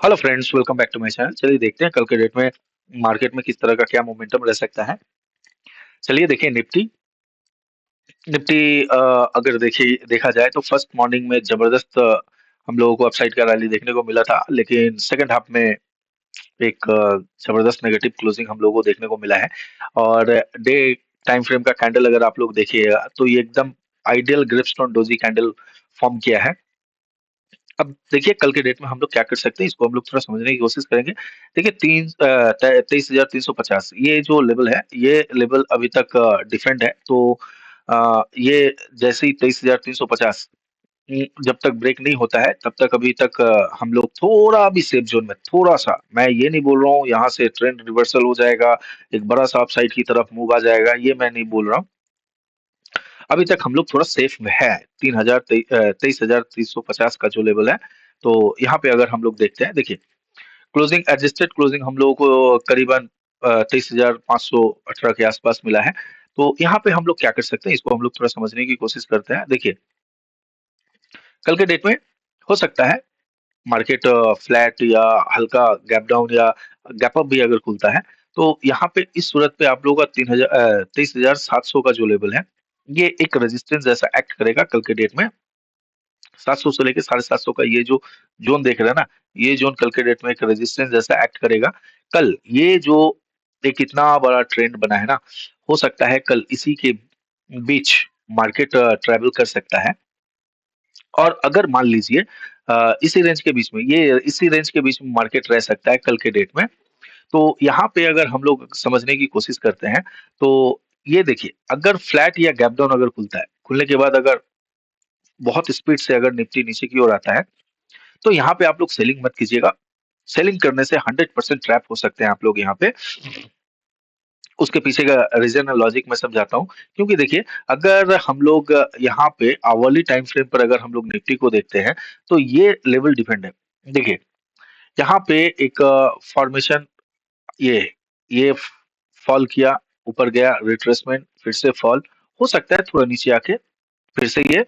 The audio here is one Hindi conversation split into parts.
Hello friends, welcome back to my channel. चलिए देखते हैं कल के डेट में मार्केट में किस तरह का क्या मोमेंटम रह सकता है। चलिए देखिए निफ्टी निफ्टी अगर देखिए देखा जाए तो फर्स्ट मॉर्निंग में जबरदस्त हम लोगों को अपसाइड का रैली देखने को मिला था, लेकिन सेकंड हाफ में एक जबरदस्त नेगेटिव क्लोजिंग हम लोगों को देखने को मिला है। और डे टाइम फ्रेम का कैंडल अगर आप लोग देखिएगा तो ये एकदम आइडियल ग्रिप्स्टोन डोजी कैंडल फॉर्म किया है। अब देखिए कल के डेट में हम लोग क्या कर सकते हैं, इसको हम लोग थोड़ा समझने की कोशिश करेंगे। देखिए 23,350 ये जो लेवल है, ये लेवल अभी तक डिफेंड है। तो ये जैसे ही 23,350 जब तक ब्रेक नहीं होता है तब तक अभी तक हम लोग थोड़ा भी सेफ जोन में, थोड़ा सा, मैं ये नहीं बोल रहा हूँ यहाँ से ट्रेंड रिवर्सल हो जाएगा, एक बड़ा सा अपसाइड की तरफ मूव आ जाएगा, ये मैं नहीं बोल रहा हूँ। अभी तक हम लोग थोड़ा सेफ में है। 23,350 का जो लेवल है, तो यहाँ पे अगर हम लोग देखते हैं, देखिए क्लोजिंग एडजस्टेड क्लोजिंग हम लोगों को करीबन 23,518 के आसपास मिला है। तो यहाँ पे हम लोग क्या कर सकते हैं, इसको हम लोग थोड़ा समझने की कोशिश करते हैं। देखिए कल के डेट में हो सकता है मार्केट फ्लैट या हल्का गैप डाउन या गैप अप भी अगर खुलता है, तो यहाँ पे इस सूरत पे आप लोगों का 23,700 का जो लेवल है, ये एक रेजिस्टेंस जैसा एक्ट करेगा कल के डेट में। 700 से लेके 750 का ये जो जोन देख रहे हैं ना, ये जोन कल के डेट में एक रेजिस्टेंस जैसा एक्ट करेगा। कल ये जो एक इतना बड़ा ट्रेंड बना है ना, हो सकता है कल इसी के बीच मार्केट ट्रेवल कर सकता है। और अगर मान लीजिए इसी रेंज के बीच में, ये इसी रेंज के बीच में मार्केट रह सकता है कल के डेट में। तो यहाँ पे अगर हम लोग समझने की कोशिश करते हैं, तो ये देखिए अगर फ्लैट या गैप डाउन अगर खुलता है, खुलने के बाद अगर बहुत स्पीड से अगर निफ्टी नीचे की ओर आता है, तो यहाँ पे आप लोग सेलिंग मत कीजिएगा। सेलिंग करने से 100% ट्रैप हो सकते हैं आप लोग यहाँ पे। उसके पीछे का रीजन और लॉजिक मैं समझाता हूँ। क्योंकि देखिए अगर हम लोग यहाँ पे आवरली टाइम फ्रेम पर अगर हम लोग निफ्टी को देखते हैं, तो ये लेवल डिपेंड है। देखिए यहाँ पे एक फॉर्मेशन, ये ये फॉल किया, ऊपर गया, रिट्रेसमेंट, फिर से फॉल, हो सकता है थोड़ा नीचे आके फिर से ये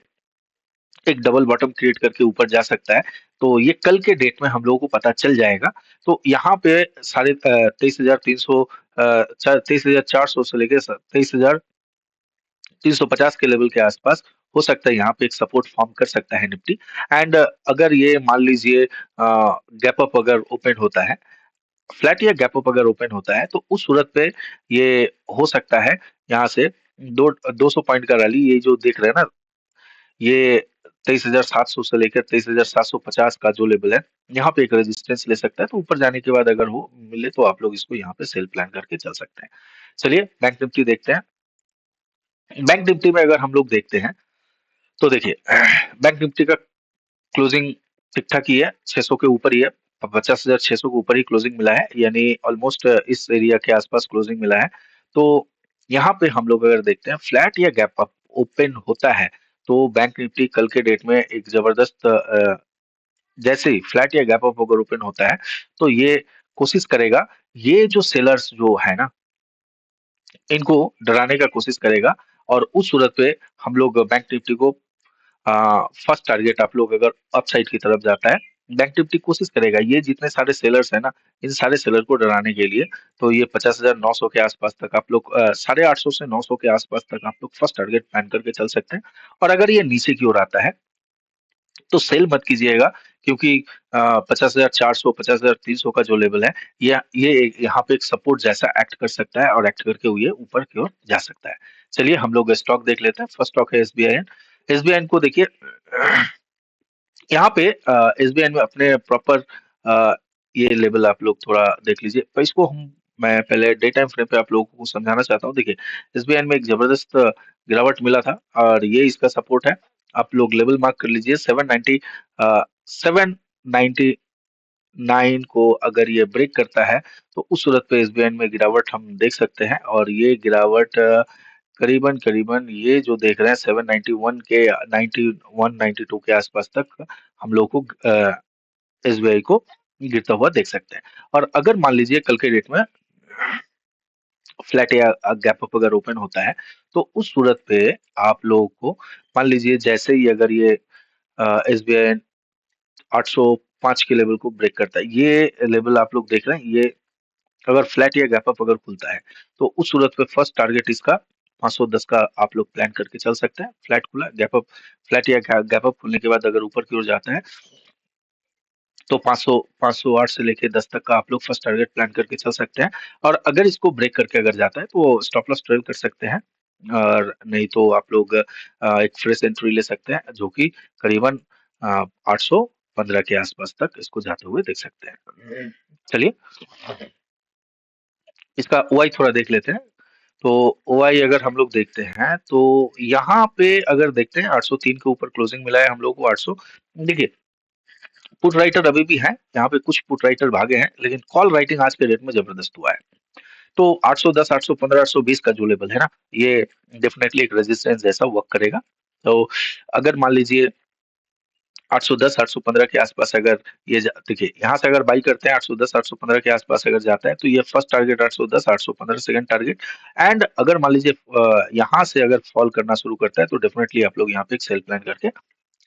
एक डबल बॉटम क्रिएट करके ऊपर जा सकता है। तो ये कल के डेट में हम लोगों को पता चल जाएगा। तो यहाँ पे साढ़े 23,300, 23,400 से लेके 23,350 के लेवल के आसपास हो सकता है यहाँ पे एक सपोर्ट फॉर्म कर सकता है निफ्टी। एंड अगर ये मान लीजिए गैप अप अगर ओपन होता है, फ्लैट या गैप अप अगर ओपन होता है, तो उस सूरत पे ये हो सकता है यहाँ से 200 पॉइंट का रैली, ये जो देख रहे हैं ना, ये 23,700 से लेकर 23,750 का जो लेवल है, यहाँ पे एक रेजिस्टेंस ले सकता है। तो ऊपर जाने के बाद अगर वो मिले तो आप लोग इसको यहाँ पे सेल प्लान करके चल सकते हैं। चलिए बैंक निफ्टी देखते हैं। बैंक निफ्टी में अगर हम लोग देखते हैं, तो देखिए बैंक निफ्टी का क्लोजिंग ठीक ठाक ही है, 600 के ऊपर ही है। 50,600 के ऊपर ही क्लोजिंग मिला है, यानी ऑलमोस्ट इस एरिया के आसपास क्लोजिंग मिला है। तो यहाँ पे हम लोग अगर देखते हैं फ्लैट या गैप अप ओपन होता है, तो बैंक निफ्टी कल के डेट में एक जबरदस्त जैसे ही फ्लैट या गैप अप अगर ओपन होता है, तो ये कोशिश करेगा, ये जो सेलर्स जो है ना, इनको डराने का कोशिश करेगा। और उस सूरत पे हम लोग बैंक निफ्टी को फर्स्ट टारगेट आप लोग अगर अपसाइड की तरफ जाता है, बैंक निफ्टी कोशिश करेगा ये जितने सारे सेलर्स है ना, इन सारे सेलर को डराने के लिए। तो ये 50,900 के आसपास तक आप लोग 850 से 900 के आसपास तक आप लोग फर्स्ट टारगेट प्लान करके चल सकते हैं। और अगर ये नीचे की ओर आता है तो सेल मत कीजिएगा, क्योंकि 50,400 50,300 का जो लेवल है, यहाँ पे एक सपोर्ट जैसा एक्ट कर सकता है और एक्ट करके ये ऊपर की ओर जा सकता है। चलिए हम लोग स्टॉक देख लेते हैं। फर्स्ट स्टॉक है एसबीआई। एसबीआई को देखिए यहाँ पे एसबीआई में अपने प्रॉपर ये लेवल आप लोग थोड़ा देख लीजिए। तो इसको हम मैं पहले डे टाइम फ्रेम पे आप लोगों को समझाना चाहता हूँ। देखिए एसबीआई में एक जबरदस्त गिरावट मिला था और ये इसका सपोर्ट है। आप लोग लेवल मार्क कर लीजिए 799 को अगर ये ब्रेक करता है, तो उस सूरत पे एसबीआई में गिरावट हम देख सकते हैं। और ये गिरावट करीबन करीबन ये जो देख रहे हैं 791 के 91 92 के आसपास तक हम लोग को एसबीआई को गिरता हुआ देख सकते हैं। और अगर मान लीजिए कल के डेट में फ्लैट या गैप अप अगर ओपन होता है, तो उस सूरत पे आप लोगों को मान लीजिए जैसे ही अगर ये एसबीआई 800 5 के लेवल को ब्रेक करता है। ये लेवल आप लोग देख रहे हैं, ये अगर फ्लैट या गैप अप अगर खुलता है, तो उस सूरत पे फर्स्ट टारगेट इसका 510 का आप लोग प्लान करके चल सकते हैं। फ्लैट खुला, गैप अप, फ्लैट या गैप अप खुलने के बाद अगर ऊपर की ओर जाता है, तो 508 से लेके 10 तक का आप लोग फर्स्ट टारगेट प्लान करके चल सकते हैं। और अगर इसको ब्रेक करके अगर जाता है, तो स्टॉप लॉस ट्रेल कर सकते हैं, और नहीं तो आप लोग एक फ्रेश एंट्री ले सकते हैं, जो कि करीबन 815 के आसपास तक इसको जाते हुए देख सकते हैं। चलिए, इसका ओआई थोड़ा देख लेते हैं। तो ओआई अगर हम लोग देखते हैं, तो यहाँ पे अगर देखते हैं 803 के ऊपर क्लोजिंग मिला है हम लोग को 800। देखिए, पुट राइटर अभी भी है यहाँ पे, कुछ पुट राइटर भागे हैं, लेकिन कॉल राइटिंग आज के डेट में जबरदस्त हुआ है। तो 810, 815, 820 का जो लेवल है ना, ये डेफिनेटली एक रेजिस्टेंस जैसा वर्क करेगा। तो अगर मान लीजिए 810, 815 के आसपास अगर देखिए, यहाँ से अगर बाई करते हैं 810, 815 के आसपास अगर जाता है, तो ये first target 810, 815 second target. And अगर मान लीजिए यहाँ से अगर फॉल करना शुरू करता है, तो डेफिनेटली आप लोग यहाँ पे एक सेल प्लान करके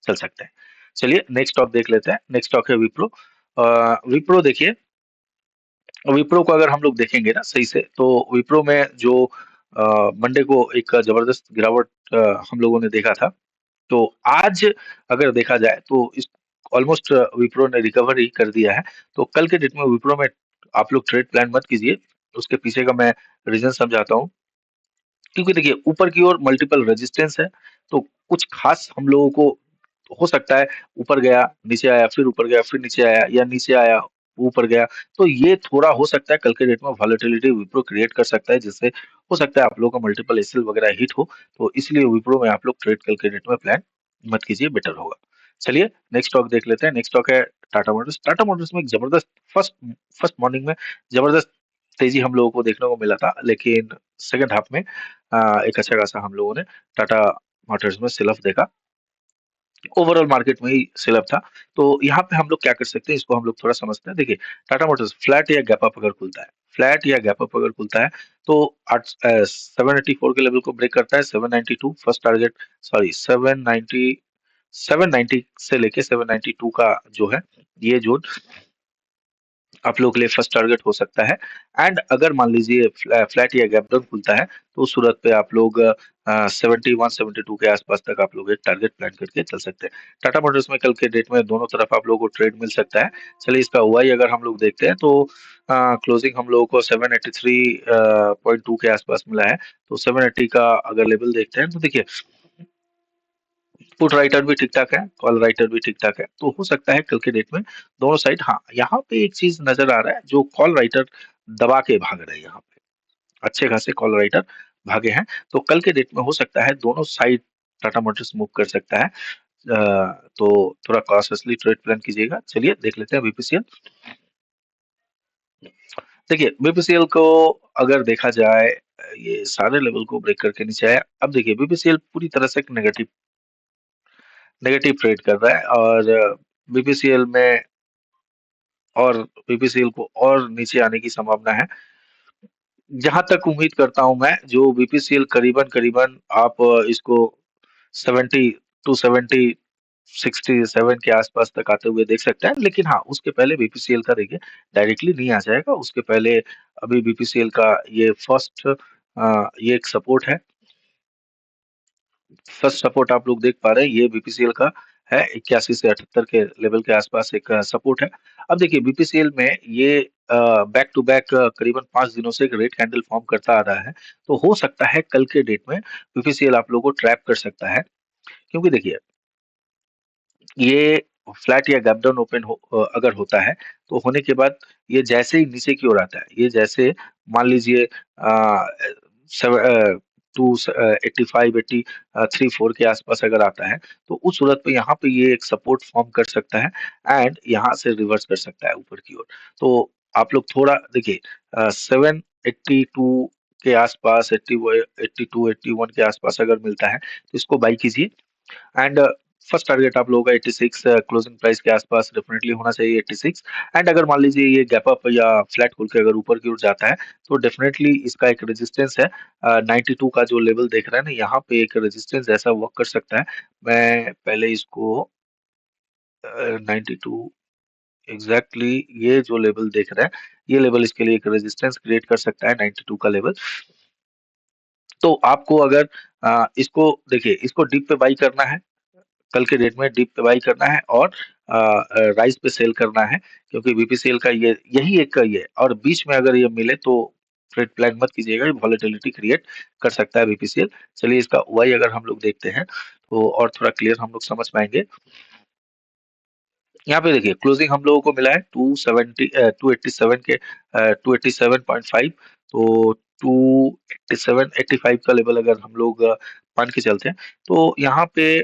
चल सकते हैं। चलिए, नेक्स्ट स्टॉक देख लेते हैं। नेक्स्ट स्टॉक है विप्रो। विप्रो देखिए, विप्रो को अगर हम लोग देखेंगे ना सही से, तो विप्रो में जो मंडे को एक जबरदस्त गिरावट हम लोगों ने देखा था, तो आज अगर देखा जाए, तो इस ऑलमोस्ट विप्रो ने रिकवर ही कर दिया है। तो कल के डेट में विप्रो में आप लोग ट्रेड प्लान मत कीजिए। उसके पीछे का मैं रीजन समझाता हूँ। क्योंकि देखिए, ऊपर की ओर मल्टीपल रेजिस्टेंस है, तो कुछ खास हम लोगों को हो सकता है, ऊपर गया, नीचे आया, फिर ऊपर गया, फिर नीचे आया, या नीचे आया, ऊपर गया। तो ये थोड़ा हो सकता है कल के डेट में वॉलेटिलिटी विप्रो क्रिएट कर सकता है, जिससे हो सकता है आप लोगों का मल्टीपल एसएल वगैरह हिट हो। तो इसलिए विप्रो में आप लोग ट्रेड कल के डेट में प्लान मत कीजिए, बेटर होगा। चलिए, नेक्स्ट स्टॉक देख लेते हैं। नेक्स्ट स्टॉक है टाटा मोटर्स। टाटा मोटर्स में एक जबरदस्त फर्स्ट फर्स्ट मॉर्निंग में जबरदस्त तेजी हम लोगों को देखने को मिला था, लेकिन सेकंड हाफ में एक अच्छा खासा हम लोगों ने टाटा मोटर्स में सेल ऑफ देखा। ओवरऑल मार्केट में ही सेल ऑफ था। तो यहाँ पे हम लोग क्या कर सकते हैं, इसको हम लोग थोड़ा समझते हैं। देखिए, टाटा मोटर्स फ्लैट या गैप अप अगर खुलता है, फ्लैट या गैप अप अगर खुलता है, तो 784 के लेवल को ब्रेक करता है। 792 फर्स्ट टारगेट, सॉरी 790 से लेके 792 का जो है, ये जोन आप लोगों के लिए फर्स्ट टारगेट हो सकता है। एंड अगर मान लीजिए फ्लैट या गैप डाउन खुलता है, तो उस सूरत पे आप लोग 71, 72 के आसपास तक आप लोग एक टारगेट प्लान करके चल सकते हैं। टाटा मोटर्स में कल के डेट में दोनों तरफ आप लोगों को ट्रेड मिल सकता है। चलिए, इसका ओआई अगर हम लोग देखते हैं, तो क्लोजिंग हम लोगों को 783.2 के आसपास मिला है। तो 780 का अगर लेवल देखते हैं, तो देखिए, पुट राइटर भी ठीक ठाक है, कॉल राइटर भी ठीक ठाक है। तो हो सकता है कल के डेट में दोनों साइड, हाँ, यहाँ पे एक चीज नजर आ रहा है, जो कॉल राइटर दबा के भाग रहे हैं यहाँ पे, अच्छे खासे कॉल राइटर भागे हैं। तो कल के डेट में हो सकता है दोनों साइड टाटा मोटर्स मूव कर सकता है। तो थोड़ा कॉशियसली ट्रेड प्लान कीजिएगा। चलिए, देख लेते हैं बीपीसीएल। देखिए, बीपीसीएल को अगर देखा जाए, ये सारे लेवल को ब्रेक करके नीचे आया। अब देखिए, बीपीसीएल पूरी तरह से नेगेटिव नेगेटिव ट्रेड कर रहा है, और बीपीसीएल में और बीपीसीएल को और नीचे आने की संभावना है। जहां तक उम्मीद करता हूं मैं, जो बीपीसीएल करीबन करीबन आप इसको 70 टू 70, 67 के आसपास तक आते हुए देख सकते हैं। लेकिन हाँ, उसके पहले बीपीसीएल का देखिए, डायरेक्टली नहीं आ जाएगा। उसके पहले अभी बीपीसीएल का ये फर्स्ट, ये एक सपोर्ट है। फर्स्ट सपोर्ट आप लोग देख पा रहे हैं, ये बीपीसीएल का है। 81 से 78 के लेवल के आसपास एक सपोर्ट है। अब देखिए, बीपीसीएल में ये बैक टू बैक करीबन 5 दिनों से एक रेड कैंडल फॉर्म करता आ रहा है। तो हो सकता है कल के डेट में बीपीसीएल आप लोगों को ट्रैप कर सकता है। क्योंकि देखिए, ये फ्लैट या गैप डाउन ओपन अगर होता है, तो होने के बाद ये जैसे ही नीचे की ओर आता है, ये जैसे मान लीजिए टू 85, 83, 4 के आसपास अगर आता है, तो उस सूरत पे यहाँ पे ये एक सपोर्ट फॉर्म कर सकता है, एंड यहाँ से रिवर्स कर सकता है ऊपर की ओर। तो आप लोग थोड़ा देखिए, 782 के आसपास, 82, 81 के आसपास अगर मिलता है, तो इसको बाई कीजिए। एंड फर्स्ट टारगेट आप लोगों का 86 क्लोजिंग प्राइस के आसपास डेफिनेटली होना चाहिए, 86। एंड अगर मान लीजिए ये गैप अप या फ्लैट खुल के अगर ऊपर की ओर जाता है, तो डेफिनेटली इसका एक रेजिस्टेंस है। 92 का जो लेवल देख रहे हैं ना, यहाँ पे एक रेजिस्टेंस ऐसा वर्क कर सकता है। मैं पहले इसको 92 एग्जैक्टली ये जो लेवल देख रहे हैं, ये लेवल इसके लिए एक रेजिस्टेंस क्रिएट कर सकता है 92 का लेवल। तो आपको अगर इसको देखिए, इसको डीप पे बाई करना है, कल के डेट में डीप पे बाई करना है और राइस पे सेल करना है, क्योंकि बीपीसीएल का ये यही एक का ये, और बीच में अगर ये मिले तो ट्रेड प्लान मत कीजिएगा, ये वॉलेटिलिटी क्रिएट कर सकता है बीपीसीएल। चलिए इसका वाई अगर हम लोग देखते हैं तो और थोड़ा क्लियर हम लोग समझ पाएंगे। यहाँ पे देखिए क्लोजिंग हम लोगों को मिला है 280 287 के 287.5, तो 287 85 का लेवल अगर हम लोग मान के चलते हैं, तो यहाँ पे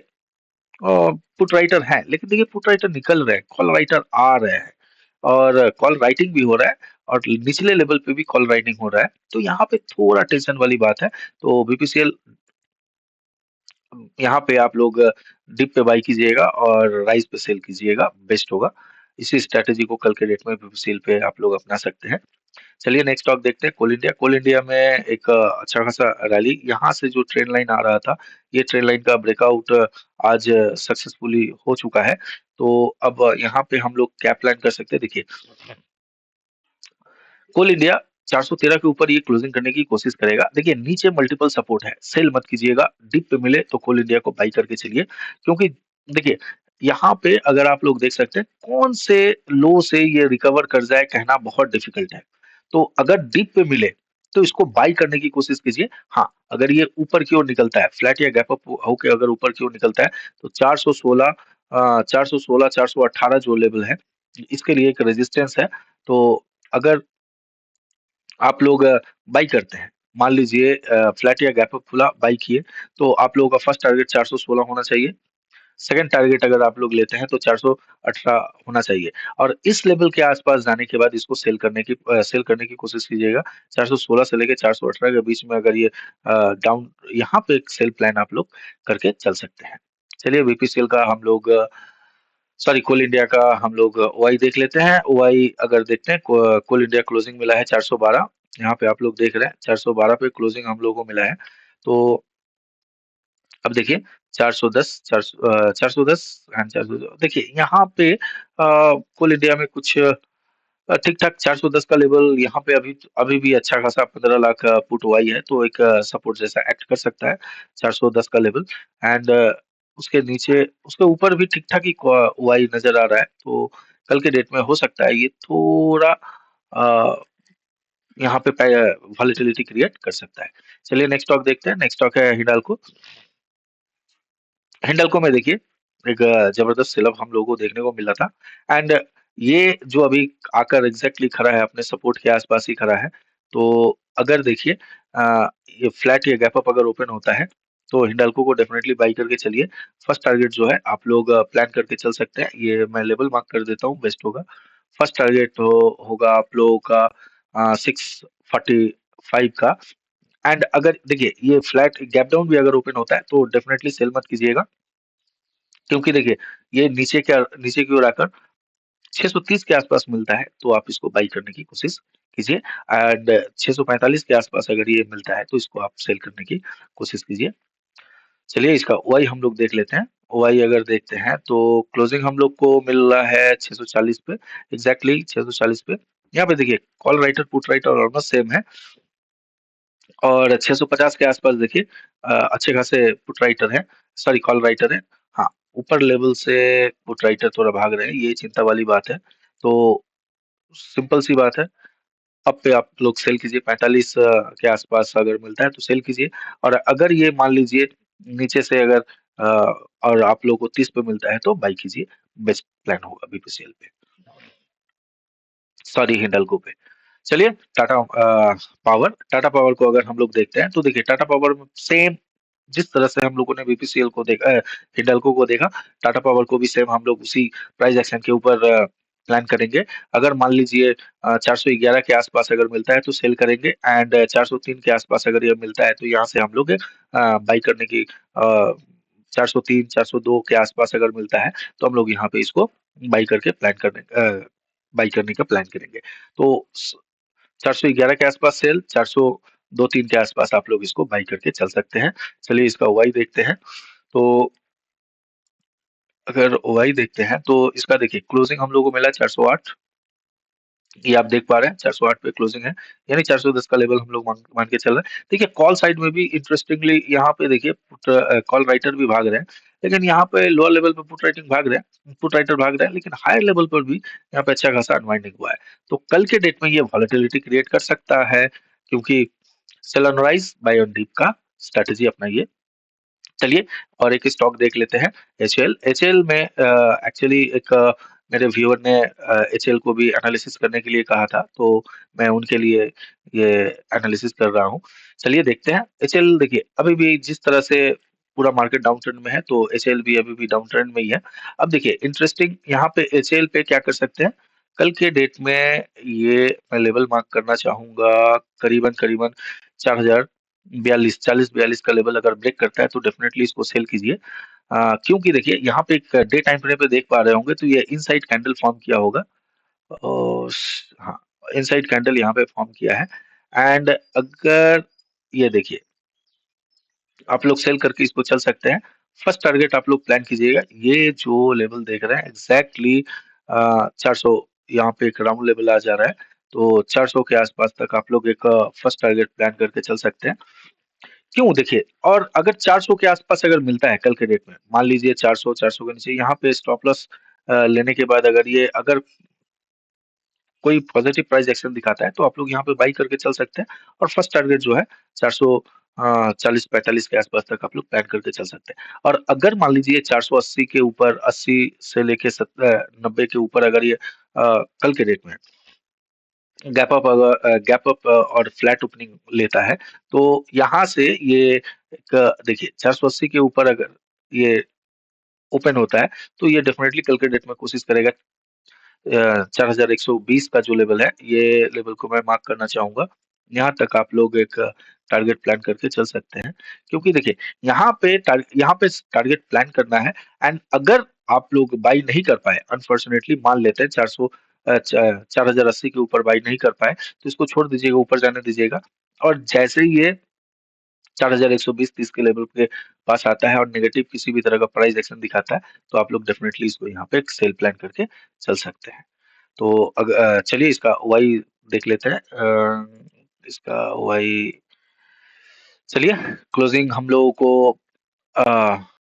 पुट राइटर है, लेकिन देखिए पुट राइटर निकल रहे हैं, कॉल राइटर आ रहे हैं, और कॉल राइटिंग भी हो रहा है, और निचले लेवल पे भी कॉल राइटिंग हो रहा है, तो यहाँ पे थोड़ा टेंशन वाली बात है। तो बीपीसीएल यहाँ पे आप लोग डिप पे बाई कीजिएगा और राइस पे सेल कीजिएगा, बेस्ट होगा। इसी स्ट्रैटेजी को कल के डेट में बीपीसीएल पे आप लोग अपना सकते हैं। चलिए नेक्स्ट स्टॉक देखते हैं, कोल इंडिया। कोल इंडिया में एक अच्छा खासा रैली, यहाँ से जो ट्रेंड लाइन आ रहा था, ये ट्रेंड लाइन का ब्रेकआउट आज सक्सेसफुली हो चुका है। तो अब यहाँ पे हम लोग क्या प्लान कर सकते हैं, देखिए कोल इंडिया 413 के ऊपर ये क्लोजिंग करने की कोशिश करेगा। देखिए नीचे मल्टीपल सपोर्ट है, सेल मत कीजिएगा, डिप पे मिले तो कोल इंडिया को बाई करके चलिए, क्योंकि देखिए यहाँ पे अगर आप लोग देख सकते हैं कौन से लो से ये रिकवर कर जाए, कहना बहुत डिफिकल्ट है। तो अगर डिप पे मिले तो इसको बाई करने की कोशिश कीजिए। हाँ, अगर ये ऊपर की ओर निकलता है, फ्लैट या गैप अप होके अगर ऊपर की ओर निकलता है, तो 416 416 418 जो लेवल है, इसके लिए एक रेजिस्टेंस है। तो अगर आप लोग बाई करते हैं, मान लीजिए फ्लैट या गैप अप खुला, बाई किए, तो आप लोगों का फर्स्ट टारगेट 416 होना चाहिए, सेकंड टारगेट अगर आप लोग लेते हैं तो 418 होना चाहिए, और इस लेवल के आसपास जाने के बाद इसको सेल करने की कोशिश कीजिएगा। 416 से लेके 418 के बीच में अगर ये डाउन, यहाँ पे एक सेल प्लान आप लोग करके चल सकते हैं। चलिए बीपीसीएल का हम लोग सॉरी कोल इंडिया का हम लोग ओआई देख लेते हैं। ओआई अगर देखते हैं, कोल इंडिया क्लोजिंग मिला है 412, यहाँ पे आप लोग देख रहे हैं 412 पे क्लोजिंग हम लोगों को मिला है। तो अब देखिए 410 410 एंड 410, देखिए यहाँ पे कोल इंडिया में कुछ ठीक ठाक 410 का लेवल यहाँ पे अभी अभी भी अच्छा खासा 15 लाख पुट ओआई है, तो एक सपोर्ट जैसा एक्ट कर सकता है 410 का लेवल। एंड उसके नीचे, उसके ऊपर भी ठीक ठाक ही ओआई नजर आ रहा है, तो कल के डेट में हो सकता है ये थोड़ा अ, यहाँ पे वॉलेटिलिटी क्रिएट कर सकता है। चलिए नेक्स्ट स्टॉक देखते हैं, नेक्स्ट स्टॉक है हिंडाल्को। हिंडाल्को में देखिए एक जबरदस्त सेल ऑफ हम लोगों को देखने को मिला था, एंड ये जो अभी आकर एग्जैक्टली खड़ा है अपने सपोर्ट के आसपास ही खड़ा है। तो अगर देखिए ये फ्लैट या गैप अप अगर ओपन होता है, तो हिंडाल्को को डेफिनेटली बाई करके चलिए। फर्स्ट टारगेट जो है आप लोग प्लान करके चल सकते हैं, ये मैं लेवल मार्क कर देता हूँ, बेस्ट होगा। फर्स्ट टारगेट होगा आप लोगों का 645 का। एंड अगर देखिए ये फ्लैट गैप डाउन भी अगर ओपन होता है तो डेफिनेटली सेल मत कीजिएगा, क्योंकि देखिए ये नीचे की ओर आकर 630 के आसपास मिलता है तो आप इसको बाई करने की कोशिश कीजिए, एंड 645 के आसपास अगर ये मिलता है तो इसको आप सेल करने की कोशिश कीजिए। चलिए इसका ओआई हम लोग देख लेते हैं। ओआई अगर देखते हैं तो क्लोजिंग हम लोग को मिल रहा है 640 पे, एग्जैक्टली 640 पे। यहाँ पे देखिए call writer put writer almost same है, और 650 के आसपास देखिए अच्छे खासे पुट राइटर है, सॉरी कॉल राइटर है। हाँ, ऊपर लेवल से पुट राइटर थोड़ा भाग रहे हैं, ये चिंता वाली बात है। तो सिंपल सी बात है, अब पे आप लोग सेल कीजिए, 45 के आसपास अगर मिलता है तो सेल कीजिए, और अगर ये मान लीजिए नीचे से अगर और आप लोग को 30 पे मिलता है तो बाई कीजिए, बेस्ट प्लान होगा बीपीसीएल पे, सॉरी हिंडल्को पे। चलिए टाटा पावर को अगर हम लोग देखते हैं तो देखिए टाटा पावर में सेम, जिस तरह से हम लोगों ने बीपीसीएल को देखा, हिंडाल्को को देखा, टाटा पावर को भी सेम हम लोग उसी प्राइस एक्शन के ऊपर प्लान करेंगे। अगर मान लीजिए 411 के आसपास अगर मिलता है तो सेल करेंगे, एंड 403 के आसपास अगर ये मिलता है तो यहाँ से हम लोग बाई करने की 403 402 के आसपास अगर मिलता है तो हम लोग यहाँ पे इसको बाई करके बाई करने का प्लान करेंगे। तो 411 के आसपास सेल, 402-3 के आसपास आप लोग इसको बाई करके चल सकते हैं। चलिए इसका वाई देखते हैं। तो अगर ओआई देखते हैं तो इसका देखिए क्लोजिंग हम लोगों को मिला 408, ये आप देख पा रहे हैं 408 पे क्लोजिंग है, यानी 410 का लेवल हम लोग मान मान के चल रहे हैं। देखिए कॉल साइड में भी इंटरेस्टिंगली यहाँ पे देखिए कॉल राइटर भी भाग रहे हैं, लेकिन यहाँ पे लोअर लेवल पे पुट राइटिंग भाग रहे हैं, पुट राइटर भाग रहे हैं, लेकिन हायर लेवल पर भी यहाँ पे अच्छा खासा अनवाइंडिंग हुआ है। तो कल के डेट में ये वॉलेटिलिटी क्रिएट कर सकता है, क्योंकि sell on rise buy on dip का स्ट्रेटेजी अपनाइए। चलिए और एक स्टॉक देख लेते हैं, एचएल। एचएल में एक्चुअली एक मेरे व्यूअर ने एचएल को भी एनालिसिस करने के लिए कहा था, तो मैं उनके लिए ये एनालिसिस कर रहा हूँ। चलिए देखते हैं एचएल। देखिए अभी भी जिस तरह से पूरा मार्केट डाउन ट्रेंड में है, तो एचएल भी अभी भी डाउन ट्रेंड में ही है। अब देखिए इंटरेस्टिंग यहाँ पे एचएल पे क्या कर सकते हैं, कल के डेट में ये मैं लेवल मार्क करना चाहूंगा, करीबन करीबन 4042, 40-42 का लेवल अगर ब्रेक करता है तो डेफिनेटली इसको सेल कीजिए। क्योंकि देखिए यहाँ पे एक डे टाइम फ्रेम पे देख पा रहे होंगे, तो ये इनसाइड कैंडल फॉर्म किया होगा, और हाँ, इनसाइड कैंडल यहाँ पे फॉर्म किया है। एंड अगर ये देखिए आप लोग सेल करके इसको चल सकते हैं। फर्स्ट टारगेट आप लोग प्लान कीजिएगा, ये जो लेवल देख रहे हैं एग्जैक्टली 400, यहाँ पे एक राउंड लेवल आ जा रहा है, तो 400 के आसपास तक आप लोग एक फर्स्ट टारगेट प्लान करके चल सकते हैं। क्यों देखिए, और अगर 400 के आसपास अगर मिलता है कल के डेट में, मान लीजिए 400, 400 के नीचे यहाँ पे स्टॉप लॉस लेने के बाद अगर कोई पॉजिटिव प्राइस एक्शन दिखाता है, तो आप लोग यहाँ पे बाई करके चल सकते हैं, और फर्स्ट टारगेट जो है 400 40-45 के आसपास तक आप लोग प्लान करके चल सकते हैं। और अगर मान लीजिए 480 के ऊपर, 80 से लेके 90 के ऊपर अगर ये कल के डेट में गैप अप और फ्लैट ओपनिंग लेता है, तो यहाँ से ये एक देखिए 480 के ऊपर अगर ये ओपन होता है, तो ये डेफिनेटली कल के डेट में कोशिश करेगा 4120 का जो लेवल है, ये लेवल को मैं मार्क करना चाहूंगा। यहाँ तक आप लोग एक टारगेट प्लान करके चल सकते हैं, क्योंकि देखिए यहाँ पे टारगेट प्लान करना है। एंड अगर आप लोग बाई नहीं कर पाए, अनफॉर्चुनेटली मान लेते हैं 4080 के ऊपर बाई नहीं कर पाए, तो इसको छोड़ दीजिएगा, ऊपर जाने दीजिएगा। और जैसे ही ये 4120-30 के लेवल के पास आता है और नेगेटिव किसी भी तरह का प्राइस एक्शन दिखाता है, तो आप लोग डेफिनेटली इसको यहाँ पे एक सेल प्लान करके चल सकते हैं। तो चलिए इसका वाई देख लेते हैं। इसका वाई, चलिए क्लोजिंग हम लोगों को